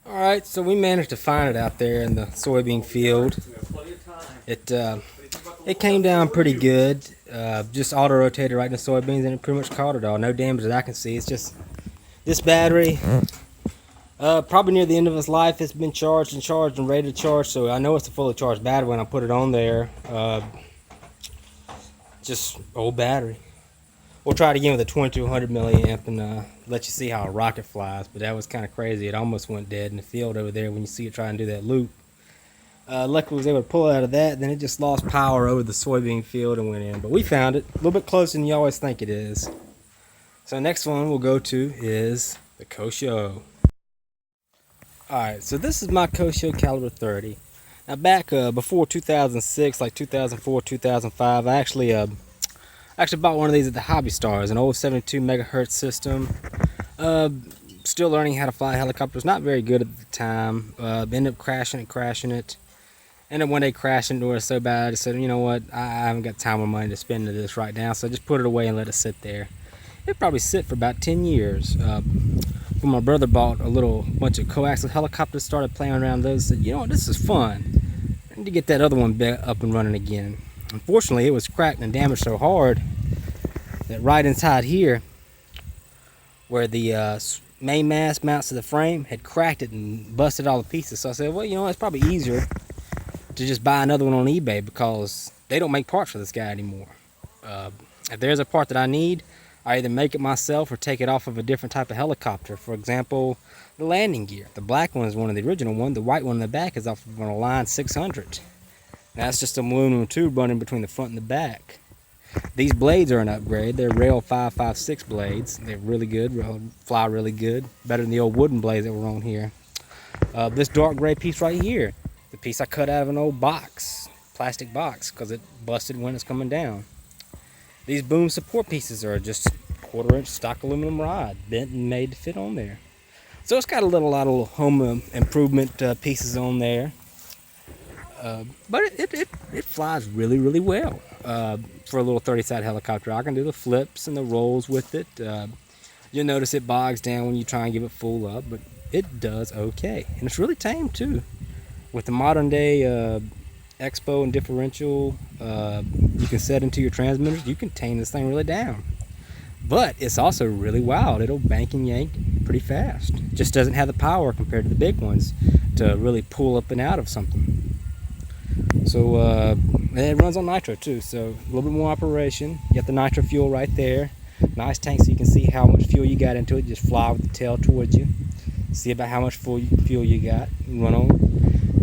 Alright, so we managed to find it out there in the soybean field. It it came down pretty good. Just auto rotated right in the soybeans and it pretty much caught it all. No damage that I can see. It's just this battery. Probably near the end of its life, it's been charged and ready to charge. So I know it's a fully charged battery when I put it on there. Just old battery. We'll try it again with a 2200 milliamp and let you see how a rocket flies. But that was kind of crazy. It almost went dead in the field over there when you see it try and do that loop. Luckily, was able to pull it out of that. Then it just lost power over the soybean field and went in. But we found it a little bit closer than you always think it is. So next one we'll go to is the Kyosho. Alright, so this is my Kyosho caliber 30. Now back before 2006, like 2004, 2005, I actually bought one of these at the Hobby Stars, an old 72 megahertz system. Still learning how to fly helicopters, not very good at the time. Ended up crashing it. Ended up one day crashing into it so bad, I said, you know what, I haven't got time or money to spend to this right now, so I just put it away and let it sit there. It probably sit for about 10 years. When my brother bought a little bunch of coaxial helicopters, started playing around those, said, you know what, this is fun. I need to get that other one up and running again. Unfortunately, it was cracked and damaged so hard that right inside here, where the main mast mounts to the frame, had cracked it and busted all the pieces. So I said, well, you know, it's probably easier to just buy another one on eBay because they don't make parts for this guy anymore. If there's a part that I need, I either make it myself or take it off of a different type of helicopter. For example, the landing gear. The black one is one of the original ones. The white one in the back is off of an Align 600. Now, that's just an aluminum tube running between the front and the back. These blades are an upgrade. They're Rail 556 blades. They're really good, fly really good. Better than the old wooden blades that were on here. This dark gray piece right here, the piece I cut out of an old box, plastic box, because it busted when it's coming down. These boom support pieces are just 1/4 inch stock aluminum rod, bent and made to fit on there. So it's got a lot of home improvement pieces on there. But it flies really well for a little 30-side helicopter. I can do the flips and the rolls with it. You'll notice it bogs down when you try and give it full up, but it does okay. And it's really tame too. With the modern day expo and differential you can set into your transmitters, you can tame this thing really down. But it's also really wild. It'll bank and yank pretty fast. Just doesn't have the power compared to the big ones to really pull up and out of something. So it runs on nitro too, so a little bit more operation. You got the nitro fuel right there. Nice tank so you can see how much fuel you got into it. Just fly with the tail towards you. See about how much fuel you got. Run on.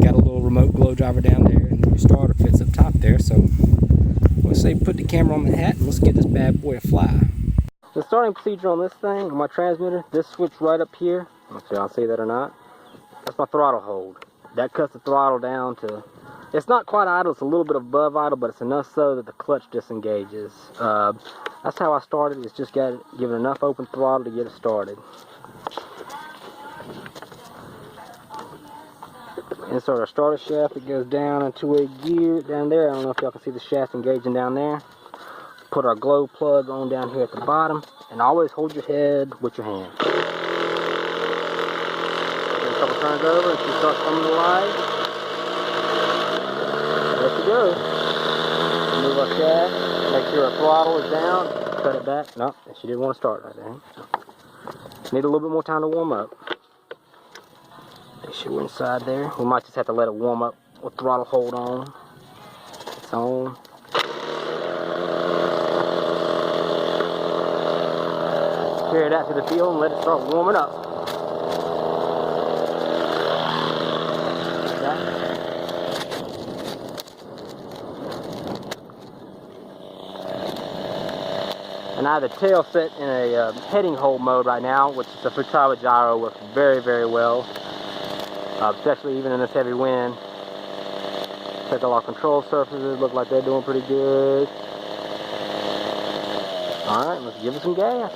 Got a little remote glow driver down there, and your starter fits up top there. So let's say put the camera on the hat and let's get this bad boy to fly. The starting procedure on this thing, on my transmitter, this switch right up here. Let's see if y'all see that or not. That's my throttle hold. That cuts the throttle down to, it's not quite idle, it's a little bit above idle, but it's enough so that the clutch disengages. That's how I started, it's just got given enough open throttle to get it started. Insert our starter shaft, it goes down into a gear down there. I don't know if y'all can see the shaft engaging down there. Put our glow plug on down here at the bottom, and always hold your head with your hand. A couple turns over and she starts coming to life. There she goes. Move our shaft, make sure our throttle is down, cut it back. No, she didn't want to start right there. Need a little bit more time to warm up. Make sure we're inside there. We might just have to let it warm up with throttle hold on. It's on. Carry it out to the field and let it start warming up. And I have the tail set in a heading hold mode right now, which the Futaba gyro works very well, especially even in this heavy wind. Check all our control surfaces, look like they're doing pretty good. Alright, let's give it some gas.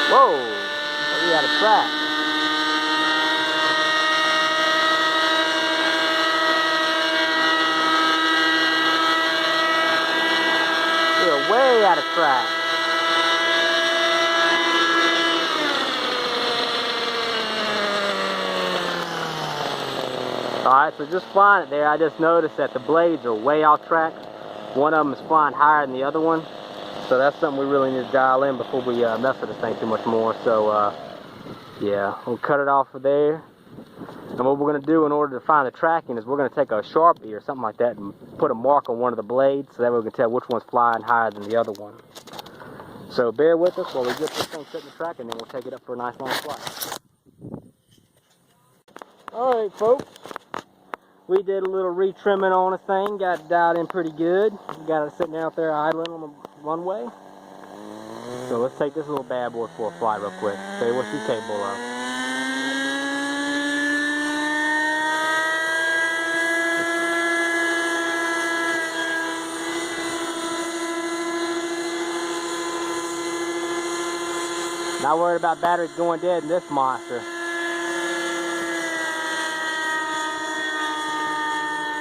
Whoa, we got a track. way out of track. Alright, so just flying it there, I just noticed that the blades are way off track. One of them is flying higher than the other one. So that's something we really need to dial in before we mess with this thing too much more. So yeah, we'll cut it off of there. And what we're going to do in order to find the tracking is we're going to take a Sharpie or something like that and put a mark on one of the blades so that way we can tell which one's flying higher than the other one. So bear with us while we get this thing set in the track, and then we'll take it up for a nice long flight. Alright folks, we did a little retrimming on the thing, got it dialed in pretty good. Got it sitting out there idling on the runway. So let's take this little bad boy for a flight real quick. Say what she's capable of. Not worried about batteries going dead in this monster.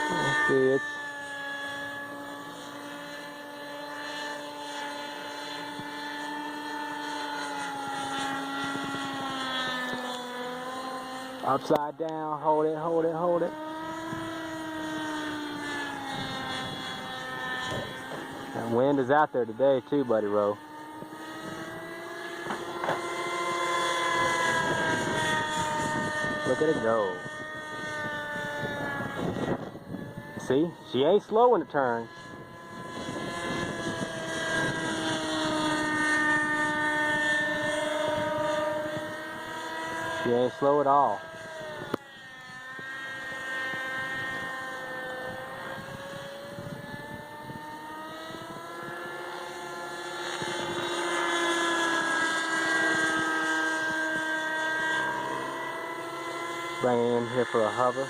Let's see, it's upside down. Hold it, hold it, hold it. That wind is out there today too, buddy Roe. Look at it go. See, she ain't slow in the turns. She ain't slow at all. Bring it in here for a hover.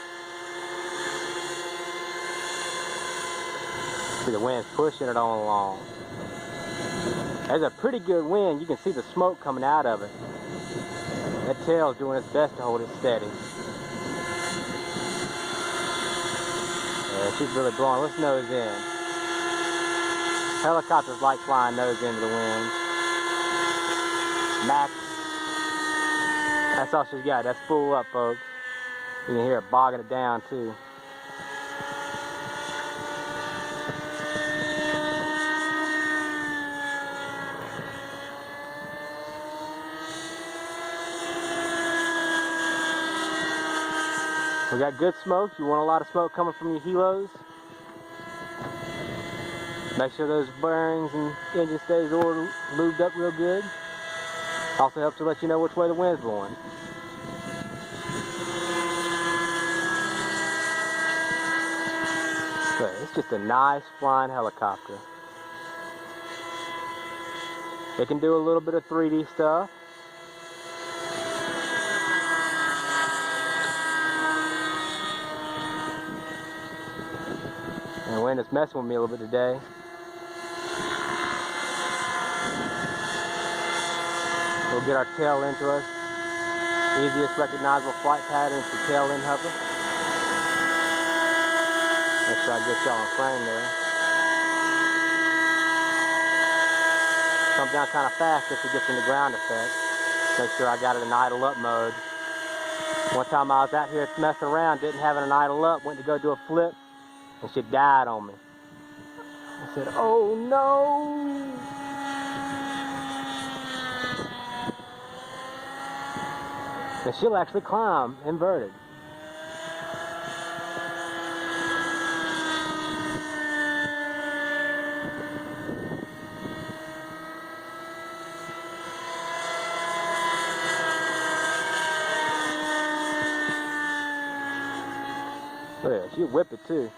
See, the wind's pushing it on along. There's a pretty good wind. You can see the smoke coming out of it. That tail's doing its best to hold it steady. Yeah, she's really blowing. Let's nose in. Helicopters like flying nose into the wind. Max. That's all she's got. That's full up, folks. You can hear it bogging it down, too. We got good smoke. You want a lot of smoke coming from your helos. Make sure those bearings and engine stays lubed up real good. Also helps to let you know which way the wind's blowing. But it's just a nice flying helicopter. It can do a little bit of 3D stuff. And the wind is messing with me a little bit today. We'll get our tail into us. Easiest recognizable flight pattern is the tail in hover. Make sure I get y'all in frame there. Come down kind of fast just to get some of the ground effect. Make sure I got it in idle up mode. One time I was out here messing around, didn't have it in idle up, went to go do a flip, and she died on me. I said, oh no! And she'll actually climb inverted. Look at that, she'll whip it too.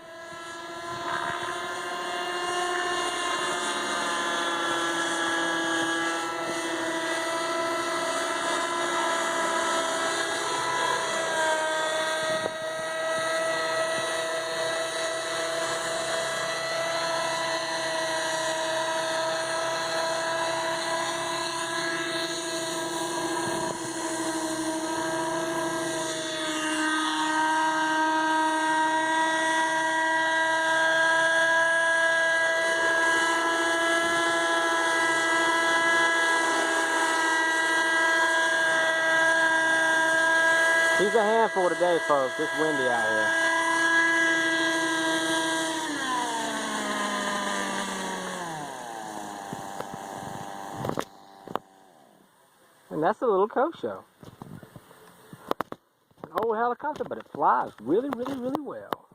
He's a handful today, folks. It's windy out here. And that's a little Kyosho. An old helicopter, but it flies really, really, really well.